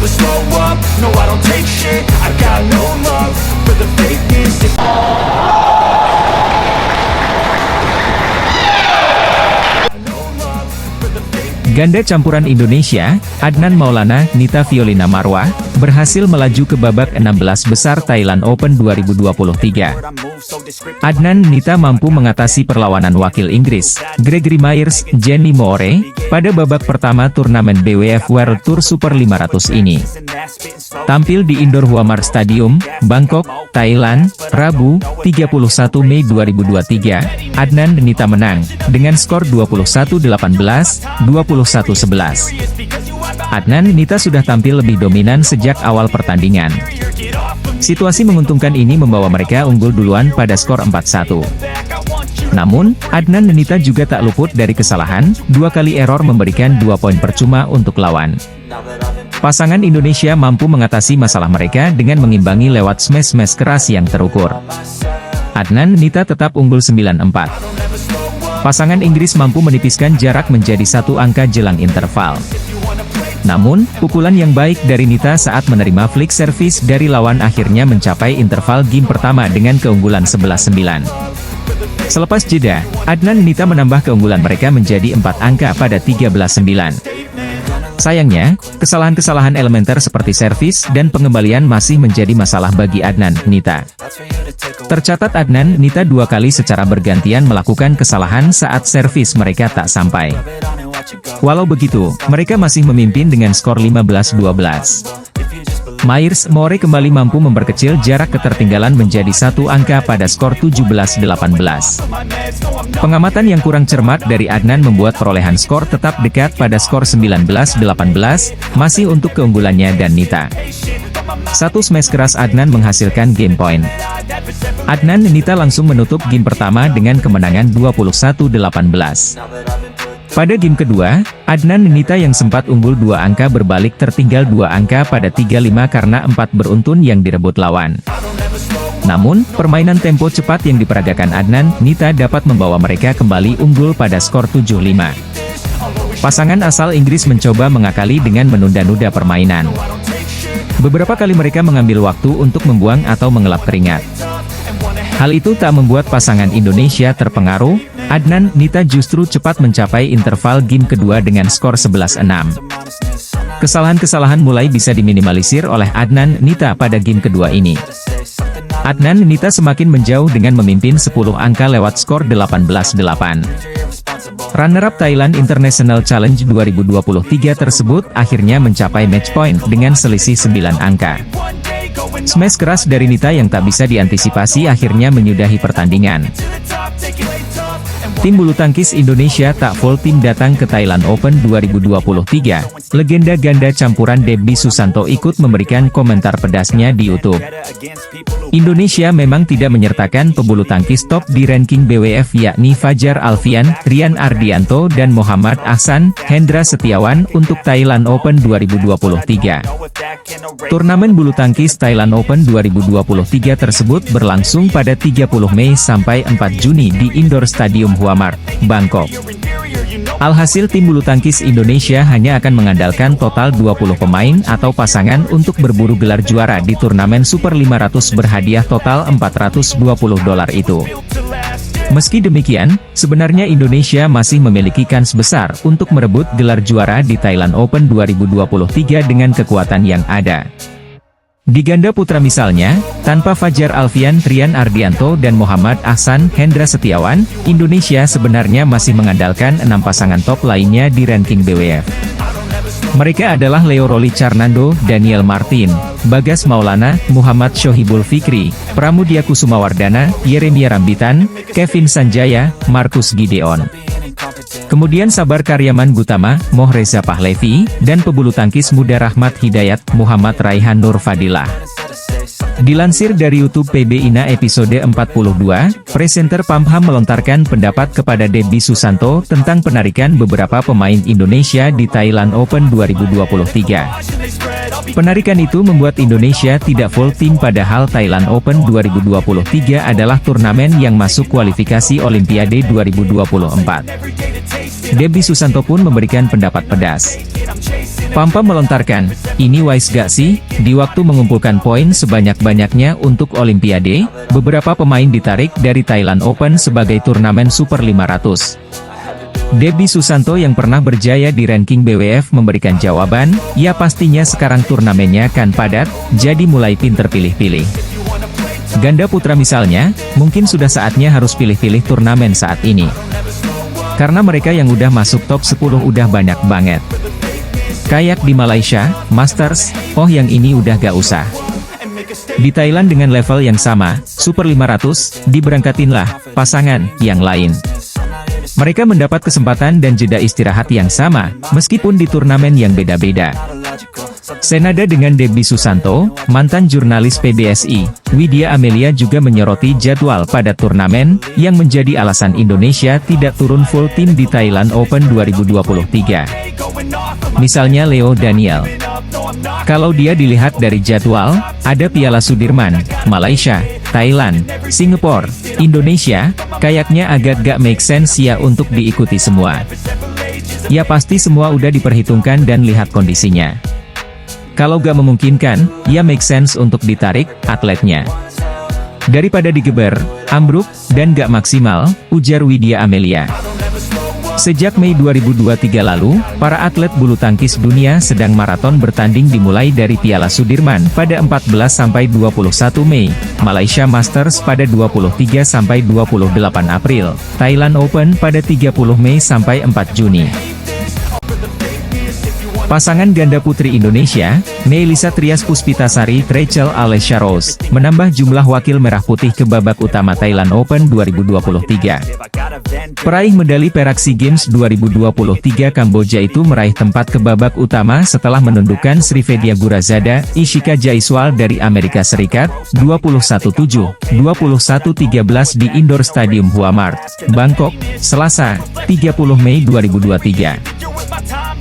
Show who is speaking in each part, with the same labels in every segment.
Speaker 1: never slow up, no I don't take shit, I got no love for the fakeness.
Speaker 2: Ganda campuran Indonesia, Adnan Maulana, Nita Violina Marwah, berhasil melaju ke babak 16 besar Thailand Open 2023. Adnan Nita mampu mengatasi perlawanan wakil Inggris, Gregory Myers, Jenny Moore, pada babak pertama turnamen BWF World Tour Super 500 ini. Tampil di Indoor Huamar Stadium, Bangkok, Thailand, Rabu, 31 Mei 2023, Adnan Nita menang, dengan skor 21-18, 21-11. Adnan Nita sudah tampil lebih dominan sejak awal pertandingan. Situasi menguntungkan ini membawa mereka unggul duluan pada skor 4-1. Namun, Adnan Nita juga tak luput dari kesalahan, 2 kali error memberikan 2 poin percuma untuk lawan. Pasangan Indonesia mampu mengatasi masalah mereka dengan mengimbangi lewat smash-smash keras yang terukur. Adnan Nita tetap unggul 9-4. Pasangan Inggris mampu menipiskan jarak menjadi 1 angka jelang interval. Namun, pukulan yang baik dari Nita saat menerima flick service dari lawan akhirnya mencapai interval game pertama dengan keunggulan 11-9. Selepas jeda, Adnan Nita menambah keunggulan mereka menjadi 4 angka pada 13-9. Sayangnya, kesalahan-kesalahan elementer seperti servis dan pengembalian masih menjadi masalah bagi Adnan Nita. Tercatat Adnan Nita 2 kali secara bergantian melakukan kesalahan saat servis mereka tak sampai. Walau begitu, mereka masih memimpin dengan skor 15-12. Myers Moore kembali mampu memperkecil jarak ketertinggalan menjadi 1 angka pada skor 17-18. Pengamatan yang kurang cermat dari Adnan membuat perolehan skor tetap dekat pada skor 19-18, masih untuk keunggulannya dan Nita. 1 smash keras Adnan menghasilkan game point. Adnan Nita langsung menutup game pertama dengan kemenangan 21-18. Pada game kedua, Adnan Nita yang sempat unggul 2 angka berbalik tertinggal 2 angka pada 3-5 karena 4 beruntun yang direbut lawan. Namun, permainan tempo cepat yang diperagakan Adnan Nita dapat membawa mereka kembali unggul pada skor 7-5. Pasangan asal Inggris mencoba mengakali dengan menunda-nunda permainan. Beberapa kali mereka mengambil waktu untuk membuang atau mengelap keringat. Hal itu tak membuat pasangan Indonesia terpengaruh. Adnan Nita justru cepat mencapai interval game kedua dengan skor 11-6. Kesalahan-kesalahan mulai bisa diminimalisir oleh Adnan Nita pada game kedua ini. Adnan Nita semakin menjauh dengan memimpin 10 angka lewat skor 18-8. Runner-up Thailand International Challenge 2023 tersebut akhirnya mencapai match point dengan selisih 9 angka. Smash keras dari Nita yang tak bisa diantisipasi akhirnya menyudahi pertandingan. Tim bulu tangkis Indonesia tak full tim datang ke Thailand Open 2023. Legenda ganda campuran Debbie Susanto ikut memberikan komentar pedasnya di YouTube. Indonesia memang tidak menyertakan pebulu tangkis top di ranking BWF yakni Fajar Alfian, Rian Ardianto dan Muhammad Ahsan, Hendra Setiawan untuk Thailand Open 2023. Turnamen bulu tangkis Thailand Open 2023 tersebut berlangsung pada 30 Mei sampai 4 Juni di Indoor Stadium Huamar, Bangkok. Alhasil tim bulu tangkis Indonesia hanya akan mengandalkan total 20 pemain atau pasangan untuk berburu gelar juara di turnamen Super 500 berhadiah total $420 itu. Meski demikian, sebenarnya Indonesia masih memiliki kans besar untuk merebut gelar juara di Thailand Open 2023 dengan kekuatan yang ada. Di ganda putra misalnya, tanpa Fajar Alfian, Rian Ardianto dan Muhammad Ahsan, Hendra Setiawan, Indonesia sebenarnya masih mengandalkan 6 pasangan top lainnya di ranking BWF. Mereka adalah Leo Roli Carnando, Daniel Martin, Bagas Maulana, Muhammad Shohibul Fikri, Pramudia Kusumawardana, Yeremia Rambitan, Kevin Sanjaya, Markus Gideon. Kemudian Sabar Karyaman Gutama, Moh Reza Pahlevi, dan pebulu tangkis muda Rahmat Hidayat, Muhammad Raihan Nur Fadilah. Dilansir dari YouTube PB INA episode 42, presenter Pamham melontarkan pendapat kepada Debbie Susanto tentang penarikan beberapa pemain Indonesia di Thailand Open 2023. Penarikan itu membuat Indonesia tidak full tim padahal Thailand Open 2023 adalah turnamen yang masuk kualifikasi Olimpiade 2024. Debbie Susanto pun memberikan pendapat pedas. Pampa melontarkan, ini wise gak sih? Di waktu mengumpulkan poin sebanyak-banyaknya untuk Olimpiade, beberapa pemain ditarik dari Thailand Open sebagai turnamen Super 500. Debbie Susanto yang pernah berjaya di ranking BWF memberikan jawaban, ya pastinya sekarang turnamennya kan padat, jadi mulai pinter pilih-pilih. Ganda putra misalnya, mungkin sudah saatnya harus pilih-pilih turnamen saat ini. Karena mereka yang udah masuk top 10 udah banyak banget. Kayak di Malaysia, Masters, oh yang ini udah gak usah. Di Thailand dengan level yang sama, Super 500, diberangkatinlah pasangan yang lain. Mereka mendapat kesempatan dan jeda istirahat yang sama, meskipun di turnamen yang beda-beda. Senada dengan Debbie Susanto, mantan jurnalis PBSI, Widya Amelia juga menyoroti jadwal pada turnamen, yang menjadi alasan Indonesia tidak turun full tim di Thailand Open 2023. Misalnya Leo Daniel. Kalau dia dilihat dari jadwal, ada Piala Sudirman, Malaysia, Thailand, Singapura, Indonesia, kayaknya agak gak make sense ya untuk diikuti semua. Ya pasti semua udah diperhitungkan dan lihat kondisinya. Kalau gak memungkinkan, ya make sense untuk ditarik atletnya. Daripada digeber, ambruk, dan gak maksimal, ujar Widya Amelia. Sejak Mei 2023 lalu, para atlet bulu tangkis dunia sedang maraton bertanding dimulai dari Piala Sudirman pada 14–21 Mei, Malaysia Masters pada 23–28 April, Thailand Open pada 30 Mei sampai 4 Juni. Pasangan ganda putri Indonesia, Neelisa Trias Puspitasari, Rachel Alessia Rose, menambah jumlah wakil merah putih ke babak utama Thailand Open 2023. Peraih medali perak SEA Games 2023 Kamboja itu meraih tempat ke babak utama setelah menundukkan Srivedia Gurazada, Ishika Jaiswal dari Amerika Serikat, 21-7, 21-13 di Indoor Stadium Hua Mart, Bangkok, Selasa, 30 Mei 2023.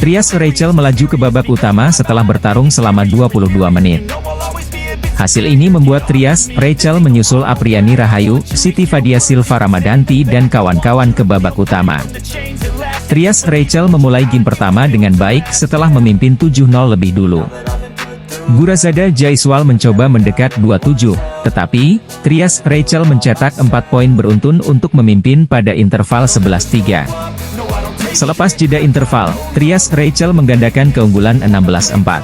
Speaker 2: Trias Rachel melaju ke babak utama setelah bertarung selama 22 menit. Hasil ini membuat Trias Rachel menyusul Apriani Rahayu, Siti Fadia Silva Ramadanti dan kawan-kawan ke babak utama. Trias Rachel memulai game pertama dengan baik setelah memimpin 7-0 lebih dulu. Gurazada Jaiswal mencoba mendekat 2-7, tetapi Trias Rachel mencetak 4 poin beruntun untuk memimpin pada interval 11-3. Selepas jeda interval, Trias Rachel menggandakan keunggulan 16-4.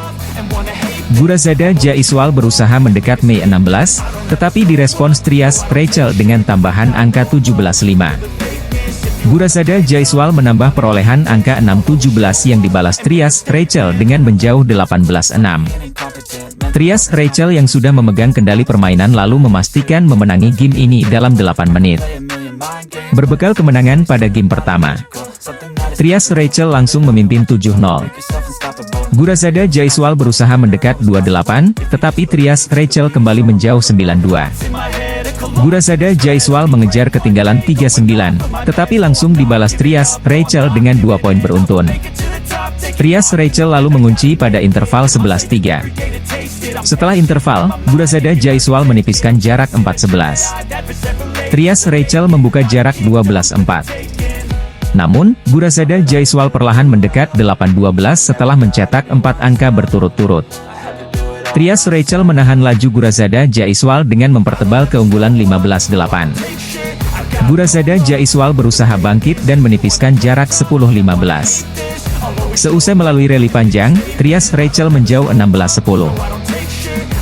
Speaker 2: Gurazada Jaiswal berusaha mendekat Mei 16, tetapi direspons Trias Rachel dengan tambahan angka 17-5. Gurazada Jaiswal menambah perolehan angka 6-17 yang dibalas Trias Rachel dengan menjauh 18-6. Trias Rachel yang sudah memegang kendali permainan lalu memastikan memenangi game ini dalam 8 menit. Berbekal kemenangan pada game pertama, Trias Rachel langsung memimpin 7-0. Gurazada Jaiswal berusaha mendekat 2-8, tetapi Trias Rachel kembali menjauh 9-2. Gurazada Jaiswal mengejar ketinggalan 3-9, tetapi langsung dibalas Trias Rachel dengan 2 poin beruntun. Trias Rachel lalu mengunci pada interval 11-3. Setelah interval, Gurazada Jaiswal menipiskan jarak 4-11. Trias Rachel membuka jarak 12-4. Namun, Gurazada Jaiswal perlahan mendekat 8-12 setelah mencetak 4 angka berturut-turut. Trias Rachel menahan laju Gurazada Jaiswal dengan mempertebal keunggulan 15-8. Gurazada Jaiswal berusaha bangkit dan menipiskan jarak 10-15. Seusai melalui rally panjang, Trias Rachel menjauh 16-10.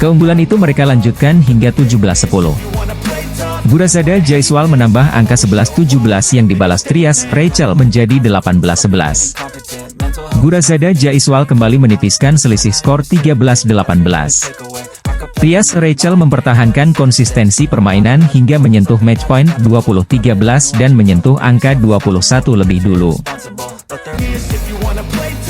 Speaker 2: Keunggulan itu mereka lanjutkan hingga 17-10. Gurazada Jaiswal menambah angka 11-17 yang dibalas Trias Rachel menjadi 18-11. Gurazada Jaiswal kembali menipiskan selisih skor 13-18. Trias Rachel mempertahankan konsistensi permainan hingga menyentuh match point 20-13 dan menyentuh angka 21 lebih dulu.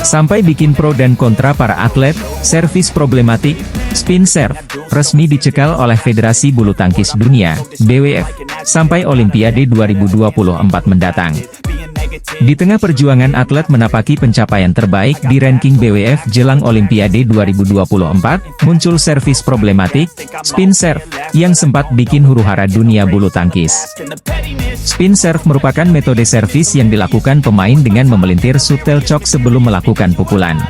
Speaker 2: Sampai bikin pro dan kontra para atlet, servis problematik, spin serve, resmi dicekal oleh Federasi Bulu Tangkis Dunia, BWF, sampai Olimpiade 2024 mendatang. Di tengah perjuangan atlet menapaki pencapaian terbaik di ranking BWF jelang Olimpiade 2024, muncul servis problematik, spin serve, yang sempat bikin huru-hara dunia bulu tangkis. Spin serve merupakan metode servis yang dilakukan pemain dengan memelintir subtel cok sebelum melakukan pukulan.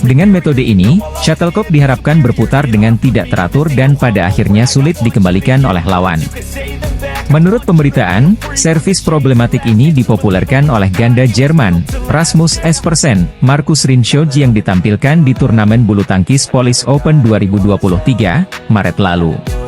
Speaker 2: Dengan metode ini, shuttlecock diharapkan berputar dengan tidak teratur dan pada akhirnya sulit dikembalikan oleh lawan. Menurut pemberitaan, servis problematik ini dipopulerkan oleh ganda Jerman, Rasmus Espersen, Markus Renshaw yang ditampilkan di turnamen bulu tangkis Polish Open 2023, Maret lalu.